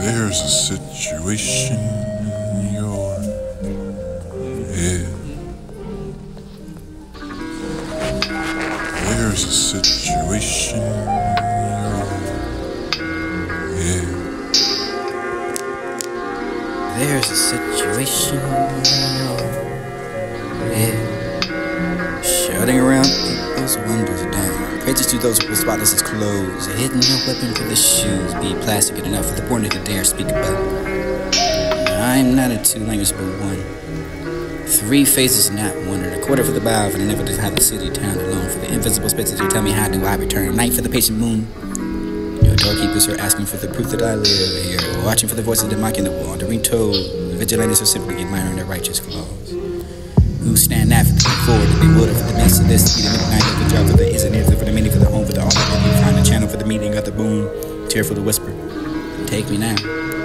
There's a situation in your head. There's a situation in your head. There's a situation in your head. Shouting around people's windows down. Praises to those who spotless as clothes. Hidden no weapon for the shoes. Be plastic enough for the poor nigga dare speak about. I'm not a two-language but one. Three faces, not one. Or a quarter for the bow, for the never to have the city town alone. For the invisible spaces to tell me how do I return. Night for the patient moon. Your doorkeepers are asking for the proof that I live here. Watching for the voices that mocking the wall. The retold. The vigilantes are simply admiring their righteous claws. Who stand after the forward to be water for the mess of this. To be the midnight of the job for the isn't it for the meaning for the home for the all that you find a channel for the meeting of the boom. Tear for the whisper. Take me now.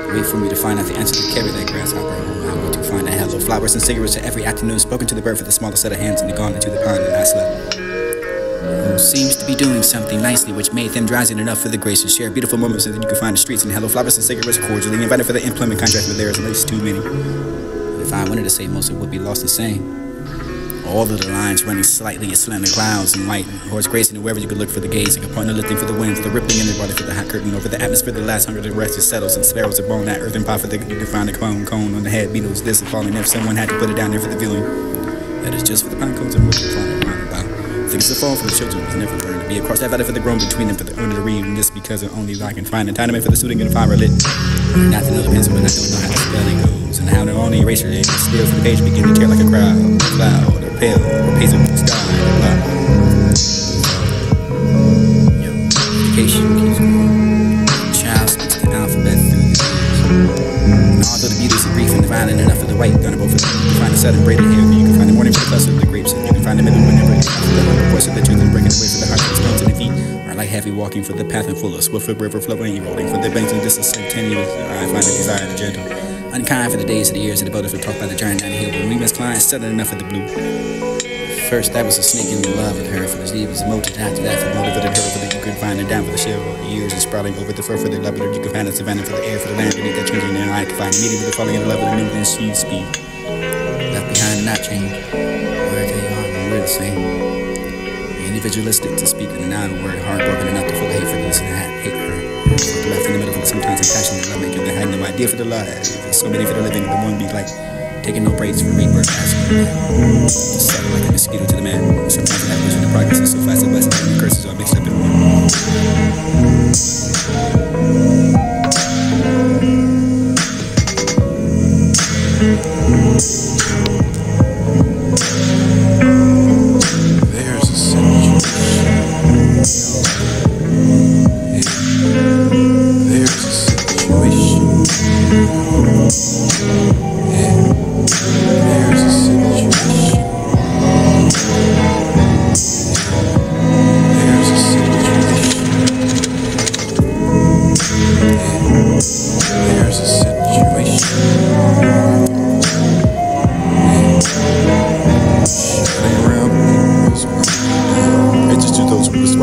Wait for me to find out the answer to carry that grasshopper home. I want to find a hello. Flowers and cigarettes to every afternoon. Spoken to the bird for the smallest set of hands and gone into the pond and I slept. Who seems to be doing something nicely, which made them drowsy enough for the grace to share beautiful moments so that you can find the streets and hello flowers and cigarettes cordially invited for the employment contract, but there is at least too many. If I wanted to say most, it would be lost in saying. All of the lines running slightly aslant the clouds and white horse grazing and wherever you could look for the gaze, like a partner lifting for the wind, for the rippling in the body, for the hot curtain over the atmosphere, the last hunger, the rest is settles and sparrows are born that earthen pot for the you can find a cone on the head, beetles this and falling if someone had to put it down there for the viewing. That is just for the pine cones and what you're flying about. Things that fall from the children was never learned to be across that valley for the grown between them for the owner to read, and this because of only I can find entitlement for the student and fire lit. Not to know the pencil, but I don't know how the spelling goes, and how the only eraser is still for the page begin to tear like a crowd, cloud, or pale, or pace of the sky, Yo, education keeps going. Child speaks the alphabet through the years. And although the beauties of grief and the violent enough for the white gunner both you can find the sudden braided hair, you can find the morning for the cluster of the grapes, and you can find the middle whenever it comes to the voice of the truth and breaking away for the heart of the stones and the feet. Like heavy walking for the path and full of swift river flowing, rolling for the banks and distance centennials. I find the desire to gentle, unkind for the days of the years of the boat for talk by the giant down the hill. When we must climb, sudden enough for the blue. First, I was a snake in love with her for the sleeve was a motive. After that, for the motive of the turtle, for the you could find it down for the shell. Years and sprouting over the fur for the love of you could find the savannah for the air for the land beneath that changing. Now I can find the meeting with the falling in the love of the new and she speed. Left behind and not change. Where they are, we're the same. Individualistic to speak in a non-word, heartbroken enough to full of hate for this and that, hate her. For the left in the middle of it, sometimes impassionate love making, they had no idea for the lives. There's so many for the living, the one be like taking no breaks for rebirth, asking to settle like a mosquito to the man. Sometimes it happens when the progress is so fast and blessings and the curses all mixed up in one.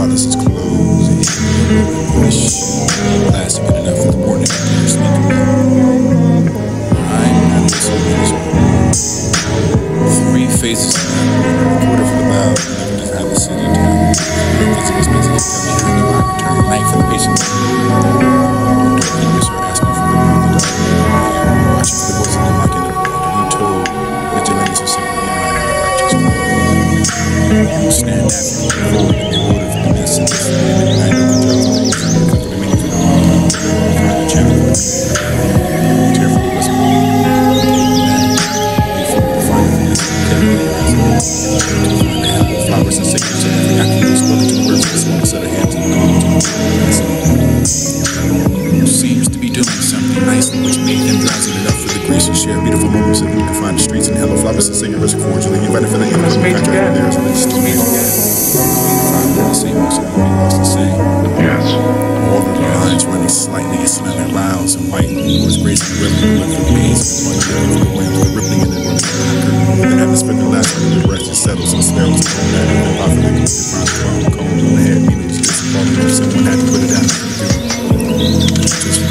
This is closed. Plastic enough for the morning. I'm not three faces, a quarter for the bow, never just have the city town. Visible spaces to come here and I return. Night for the patient. Doorkeepers are asking for the proof that I watching for the voice of the mocking the world. And told vigilantes are simply admiring the righteous claws. You stand after the forward and be water for the mess of this. Midnight of the job for the easy work for the meaning for the home. Find the channel for the tear for the whisper. Flowers and cigarettes and every afternoon spoken to the birds for the small set of hands and gone to the who seems to be doing something nicely, which made them drowsy enough for the grace to share beautiful moments so that you can find the streets and hello flowers and cigarettes cordially invited for the employment contract. There is at least too many. Find the same most of them lost the same. Yes. All of the lines running slightly aslant their louds and white horse grazing the river with the maze and the wind, the rippling in the running with the atmosphere the last of the rest is settles and sparrows and all that and off of the can find the cone on the head, beetles this and falling if someone had to put it down. Just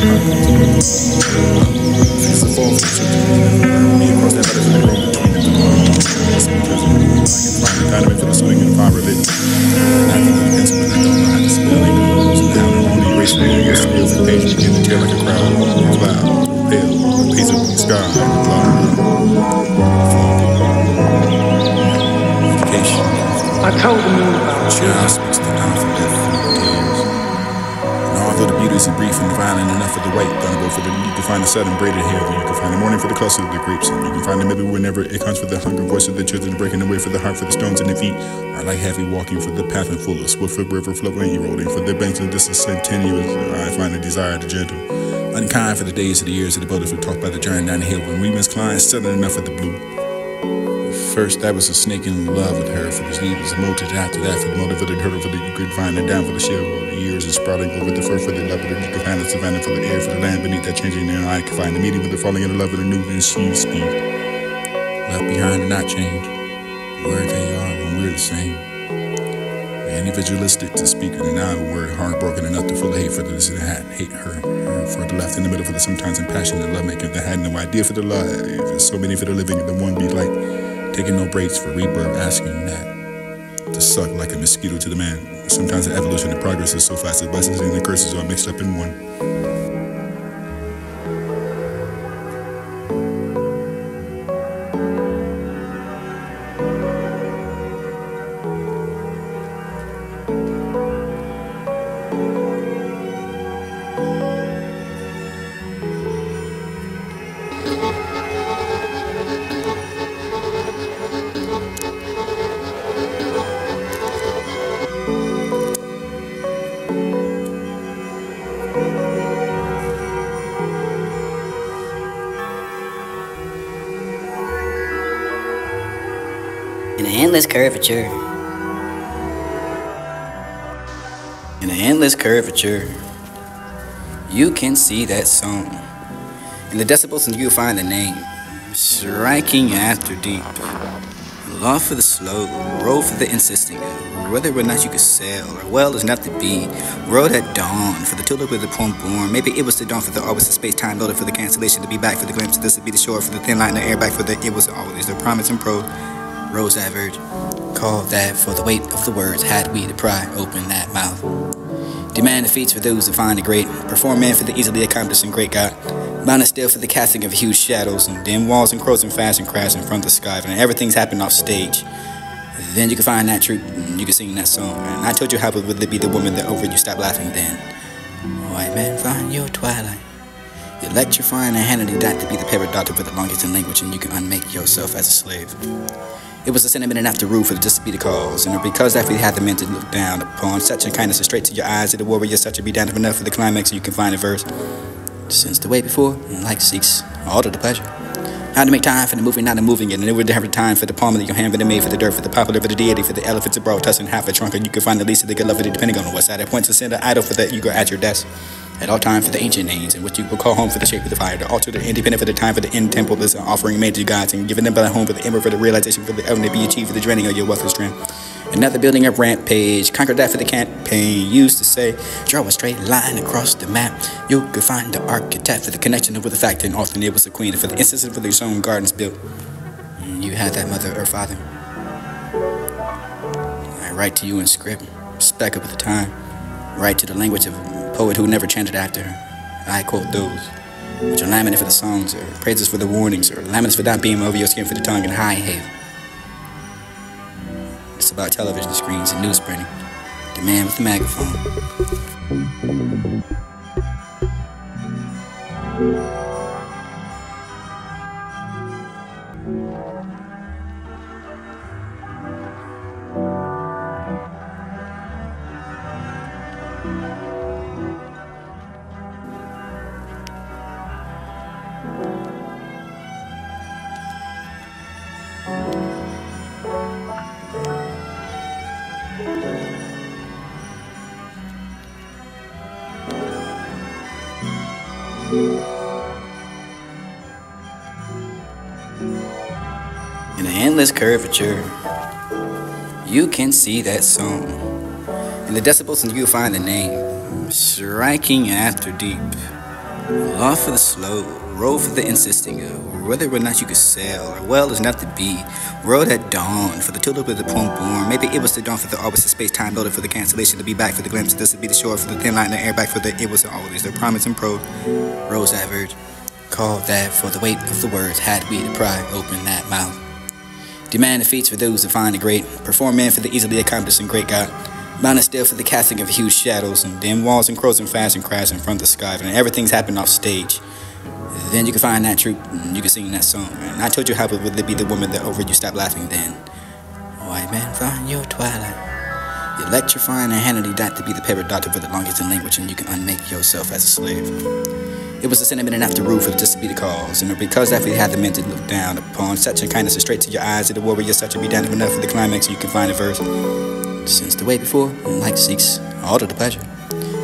Fix the fall for the children. Me across that battlefield room between them tomorrow. That's because I can find the condiment for the swing and the power of it. Not for the pencil, but I don't know how to spell it. So now I'm only erasing the English spill for the page and begin to tear like a crowd. Cloud, pale, a piece of the sky, education. I told the moon about it. Child speaks the dawn from death and tears. And although the beauty is brief and violent enough for the white, gonna go for the, you can find the southern braided hair, you can find the morning for the cluster of the grapes, and you can find the middle whenever it comes for the hunger voice of the children, breaking away for the heart, for the stones in the feet, are like heavy walking for the path and full of swift river flowing, rolling for the banks and distance continuous. I find the desire to gentle, unkind for the days of the years of the boat, if we talk by the journey down the hill, when we miscline, sudden enough for the blue. First, I was a snake in love with her, for the sleep was motive. After that, for the motive of the hurdle, for the you could find her down for the shell, for the years and sprouting over the fur, for the love of the you could find the savannah, for the air, for the land beneath that changing there. I could find the meeting with the falling in the love of the new and she speed. Left behind and not change. Where they are when we're the same. Individualistic to speak in an hour word, heartbroken enough to full of hate for this and that, hate her for the left in the middle for the sometimes impassioned love making that had no idea for the love. There's so many for the living and the one be like taking no breaks for rebirth, asking that to suck like a mosquito to the man. Sometimes the evolution and progress is so fast that blessings and the curses are mixed up in one. In an endless curvature. In an endless curvature. You can see that song. In the decibels and you find the name. Striking after deep. Law for the slow, roll for the insisting. Whether or not you could sail, or well is not to be. World at dawn, for the tulip with the poem born. Maybe it was the dawn for the always the space-time loaded for the cancellation to be back for the glimpse of this to be the shore for the thin line in the air back for the it was always the promise and pro. Rose diverge, call that for the weight of the words, had we to pry open that mouth. Demand the feats for those who find it great, perform man for the easily accomplished and great God. Bound still for the casting of huge shadows and dim walls and crows and fast and crash in front of the sky, and everything's happening off stage. Then you can find that truth, and you can sing that song. And I told you how it would be the woman that over you stop laughing then. White man, find your twilight. Electrifying and handling that to be the paradox for the longest in language, and you can unmake yourself as a slave. It was a sentiment enough to rule for just to be the cause, and because that we had the men to look down upon such a kindness and straight to your eyes, that the warrior such to be down enough for the climax, so you can find a verse. Since the way before, like seeks all to the pleasure. How to make time for the moving, not the moving it, and it would have time for the palm of your hand, for the maid, for the dirt, for the popular, for the deity, for the elephants, the broad tusk, and half a trunk, and you can find the least of the good love of it, depending on what side. At points to send an idol for that you go at your desk. At all time for the ancient names, and what you will call home for the shape of the fire, the altar, the independent for the time for the end temple is an offering made to gods, and giving them by the home for the emerald for the realization for the element to be achieved for the draining of your wealth and strength. Another building a rampage, conquer that for the campaign. Used to say, draw a straight line across the map. You could find the architect for the connection with the fact, and often it was the queen for the instance for your own gardens built. And you had that mother or father. I write to you in script, spec up with the time. Write to the language of a poet who never chanted after her. I quote those, which are laminate for the songs, or praises for the warnings, or laminates for not being over your skin for the tongue and high hail. It's about television screens and news printing. The man with the megaphone. In an endless curvature, you can see that song. In the decibels and you'll find the name, striking after deep. Law for the slow, roll for the insisting, whether or not you could sail, or well is not to be. World at dawn, for the tulip of the poem born. Maybe it was the dawn for the always the space-time loaded for the cancellation to be back for the glimpse. This would be the shore for the thin line, the air back for the it was always their promise and prose. Rose that verge, called that for the weight of the words had we to pry open that mouth. Demand the feats for those who find the great, perform man for the easily accomplished and great God. Mounted still for the casting of huge shadows and dim walls and crows and fast and crash in front of the sky, and everything's happened off stage. Then you can find that truth and you can sing that song. And I told you how it would be the woman that over you stop laughing then. White man, find your twilight. You electrifying and handily that to be the paradox for the longest in language, and you can unmake yourself as a slave. It was a sentiment enough to rule for just to be the cause, and because that we had the men to look down upon, such a kindness is straight to your eyes, that the warrior such to be down enough for the climax you can find a verse. Since the way before, light seeks all of the pleasure.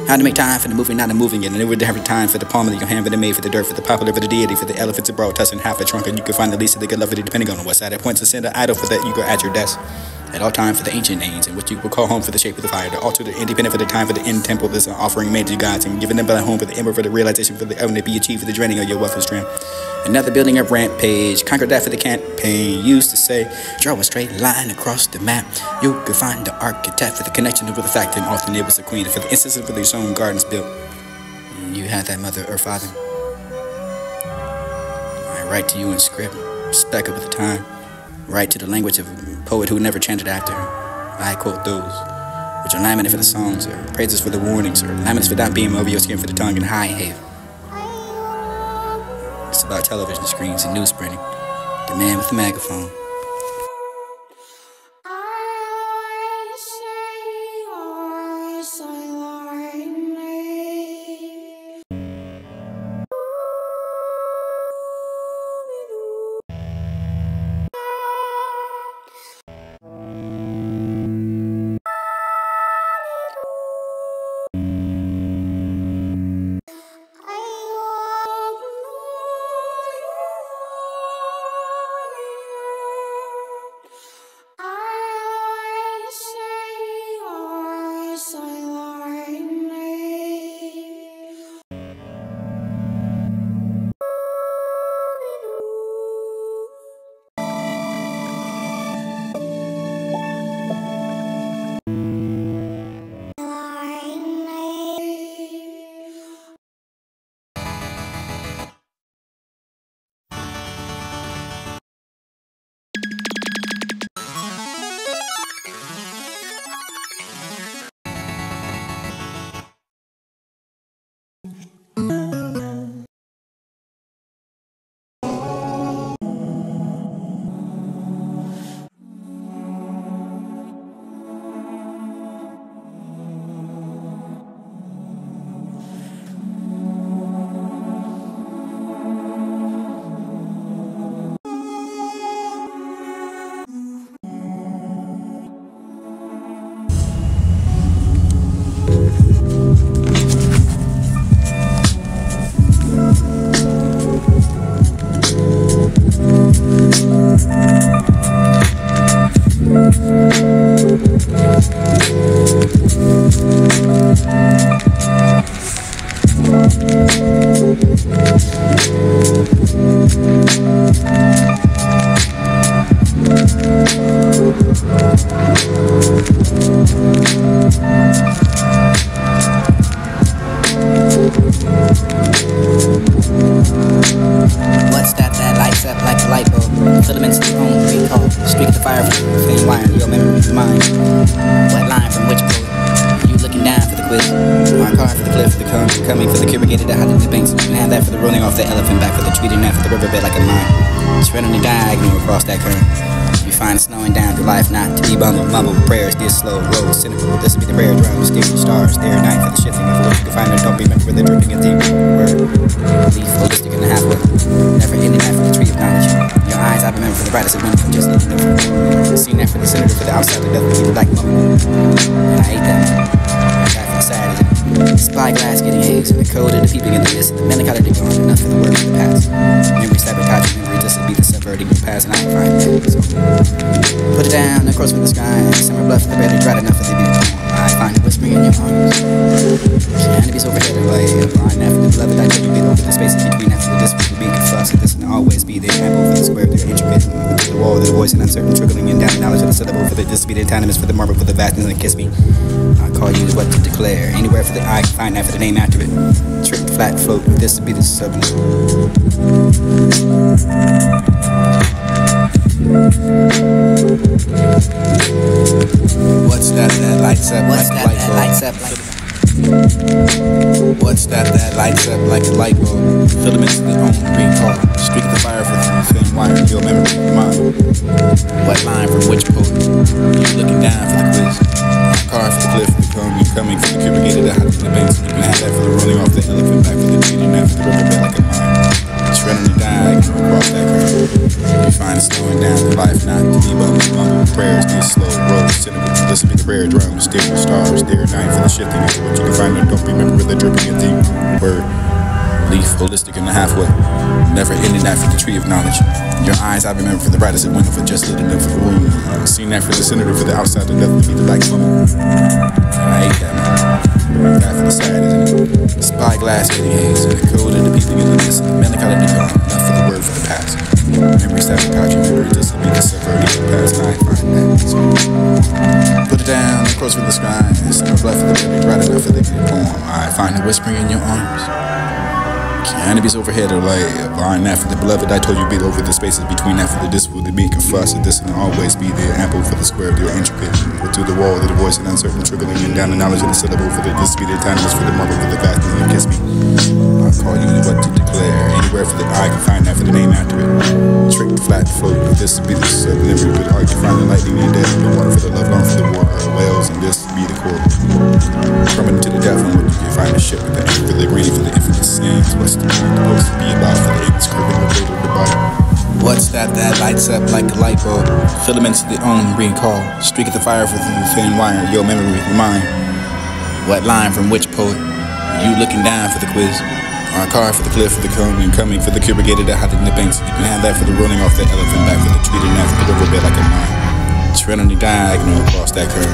How to make time for the moving, not the moving it, and it would have time for the palm of your hand, for the maid, for the dirt, for the popular, for the deity, for the elephants abroad, tussling half a trunk, and you can find the least of the good love of it, depending on what side it points to send an idol for that you go at your desk. At all time for the ancient names, and what you will call home for the shape of the fire, the altar, the independent for the time for the end temple, this offering made to gods, and giving them by home for the ember for the realization for the heaven to be achieved for the draining of your wealth and strength. Another building up rampage, conquered that for the campaign. Used to say, draw a straight line across the map. You could find the architect for the connection with the fact, and often it was a queen. For the instances for these own gardens built, you had that mother or father. I write to you in script, speck up at the time. Write to the language of a poet who never chanted after. I quote those, which are laminated for the songs, or praises for the warnings, or laminates for that beam over your skin for the tongue and high haven. It's about television screens and news printing. The man with the megaphone. Filaments of home recall, streak the fire from the thin wire, your memory of mine. What line from which poet? You looking down for the quiz, my car for the cliff, the coming for the corrugated, the hot in the banks. You hand that for the rolling off the elephant, back for the treating that for the riverbed like a line. Spread on the diagonal across that current. You find it snowing down through life, not to be bumbled, mumbled. Prayers, this slow road, cynical. This will be the prayer drum, steering the stars, day or night for the shifting of what you can find. Don't remember the dripping of deep word. Leaf, holistic in the halfway. Never ending that for the tree of knowledge. Your eyes, I remember for the brightest of women, just looking over. Seen that for the senator, for the outside, the devil, the black moment. And I ate that. I got for the sad. Spyglass getting haze, and the code of the peeping in the mist. The melancholy to gone, enough for the work of the past. Memory sabotage, memory just to be the subverting of the past, and I ain't find that. So put it down across from the sky. Summer bluff, the bed, dried enough for the beauty. I find it whispering in your arms. Cannabis overhead away, blind after the beloved. I told you they over the spaces between after the distance will be confused. This and always be there. Ample for the square, they're intricate. The wall, the voice, and uncertain, trickling in down the knowledge of the syllable for the this be the antonymous for the marble for the vastness and kiss me. I call you what to declare. Anywhere for the eye can find that for the name after it. Trick, flat, float. This would be the subject. What's that lights up like a light bulb? What's that lights up like a light bulb? Filaments of the own green car. Streak of the fire for the thin wire. Your memory of mine. What line from which poet? You looking down for the quiz. Car for the cliff, the cone, you coming for the cubicated, the hot in the banks. You can have that for the rolling off the elephant back for the treating that for the riverbed like a mine. Shredding the diagonal across that curve. You find it slowing down the life not to be bumble. Prayers get slow, roll, cynical. Listen to the prayer drums, stare at the stars, stare at night for the shifting of what you can find. Don't remember the dripping and deep word. Leaf, holistic in the halfway. Never ending that for the tree of knowledge. Your eyes, I remember for the brightest of window for just lit enough for the room. Seen that for the senator for the outside, the left to be the black woman. And I hate that, man. That for the sad, isn't it? Spyglass getting haze, and the code of the people in the mist. The melancholy to gone, enough for the word for the past. Memory sabotage, memory just to be the subverting the past, and I find that. So, put it down, across from the sky, summer blood for the baby, right enough for the poem. I find it whispering in your arms. Cannabis overhead are like vying that for the beloved. I told you be over the spaces between that for the disciple to be confessed. This and always be there. Ample for the square, they're intricate. But through the wall, the voice and uncertain trickling in down the knowledge of the syllable for the this be the autonomous for the marble for the vastness and kiss me. I call you what to declare. Anywhere for the eye can find that for the name after it. Trick, flat, float. This be the subliminary, but I can find the lightning and death. The water for the love, long for the water. Whales and this be the core. Coming to the depth and what you can find a ship with the ink for the green for the infinite sins. What's the supposed to be about for the indescribable weight of the body? What's that lights up like a light bulb? Filaments of the own green call. Streak of the fire for the thin wire. Your memory of mine. What line from which poet? You looking down for the quiz. Our car for the cliff for the cone and coming for the cubicated that hot in the banks. You can have that for the rolling off the elephant back for the treating that for the riverbed like a mine. Treading the diagonal across that curve.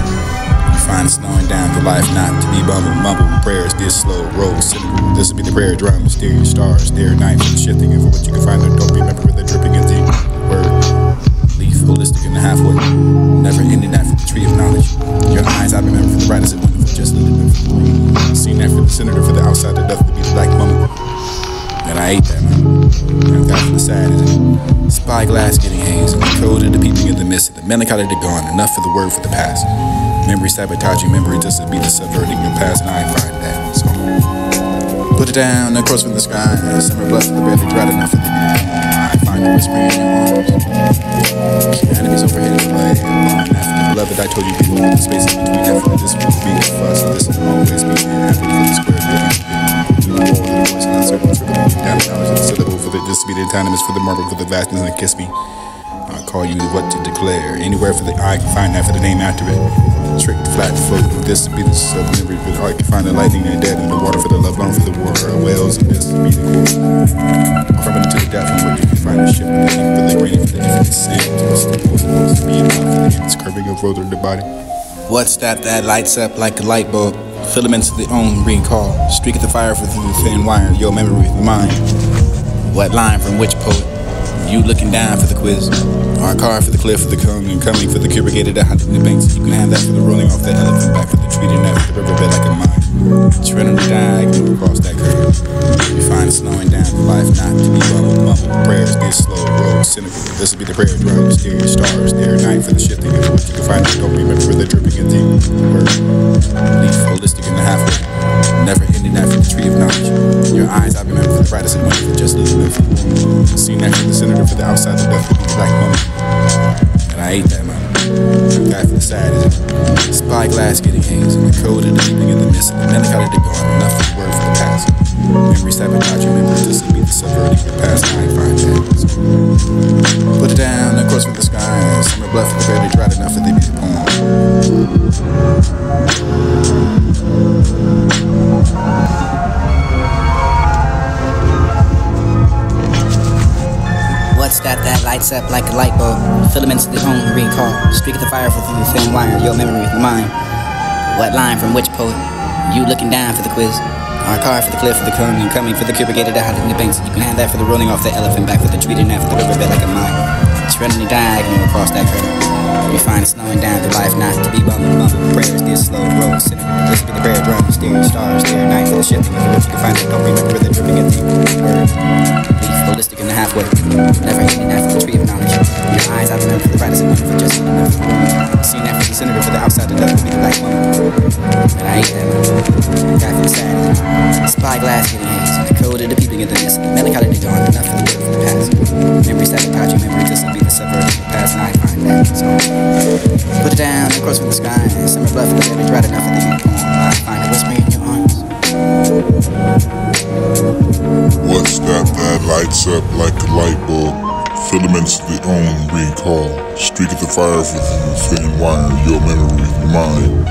You find slowing down the life not to be mumble. Prayers get slow, roll, cynical. This will be the prayer drums, stare your stars, stare night for the shifting and for what you can find. Don't remember with the dripping and deep word. Leaf, holistic in the halfway. Never ending that for the tree of knowledge. Your eyes, I remember for the brightest of window for just lit enough for the room. Seen that for the senator for the outside, the left to be the black woman. And I hate that, man. And that for the sad, isn't it? Spyglass getting haze, and the code of the peeping in the mist, the melancholy to gone, enough for the word for the past. Memory sabotaging, memory just to be the subverting your past, and I find that. So, put it down, across from the sky, summer blood for the barely dried enough for the I find it whispering in your arms. Enemies overhead is like blind after the beloved. I told you people in the spaces between that for this will be a fuss, and this will always be the apple for the square building. The wall, the voice, and uncertain trickling down the knowledge of the syllable for the this to be the autonomous for the marble for the vastness and kiss me. I call you what to declare. Anywhere for the eye can find that for the name after it. Trick, flat, float. This be the subliminary, but I can find the lightning and dead in the water for the love, long for the water. Whales and this be the core. Crumbling to the depth and what you can find the ship for the green for the infinite sins. What's supposed to be about for the ends curving of road of the body? What's that lights up like a light bulb? Filaments of the own green call. Streak of the fire for the thin wire. Your memory of mine. What line from which poet? You looking down for the quiz. Our car for the cliff for the cone and coming for the cubicated that hot in the banks. You can have that for the rolling off the elephant back for the treating that for the riverbed like a mine. Treading the diagonal across that curve. You find it slowing down the life not to be mumble. Prayers get slow, roll, cynical. This will be the prayer drums, stare your stars, stare night for the shifting and what you can find. Don't remember the dripping and deep word. Leaf, holistic in the halfway. Never ending that for the tree of knowledge. Your eyes, I remember for the brightest of winter for just lit enough for the room. Seen that for the senator for the outside, the left for the black woman. And I hate that, man. That for the sad, isn't it? Spyglass getting haze, and the code of the peeping in the mist, and the melancholy to gone, enough for the word for the past. Memory sabotaging, memory just to be the subverting your past, and I find that. So, put it down, across from the sky, summer blood for the barely dried enough for the be the poem. What's that lights up like a light bulb? Filaments of the own green call. Streak of the fire for the thin wire. Your memory of mine. What line from which poet? You looking down for the quiz. Our car for the cliff of the cone, and coming for the corrugated out in the banks. You can have that for the rolling off the elephant, back for the treating that for the riverbed like a mine. Treading diagonal across that curve. You find it slowing down through life, not to be mumble. Prayers, dear slow roll, sitting. Listen to the prayer drums, steer stars, steer night for the shifting of the roof. You can find it, don't remember the dripping of the word. Leaf, holistic in the halfway. Never ending that for the tree of knowledge. Your eyes out for the brightest and one for just enough. Seeing that for the senator for the outside of death will be the black woman. And I hate that one. Guy for the sad. Spyglass getting haze. The code of the peeping of the mist. Melancholy to dawn, enough for the good for the past. Memories that touch you, memories this will be the suburb of the past, and I find that so. Put it down across from the sky. Summer bluff for the baby, right enough for the poem. I find it whispering in your arms. What's that lights up like a light bulb? Filaments of the own recall. Streak of the fire for the thin wire, your memory, mine.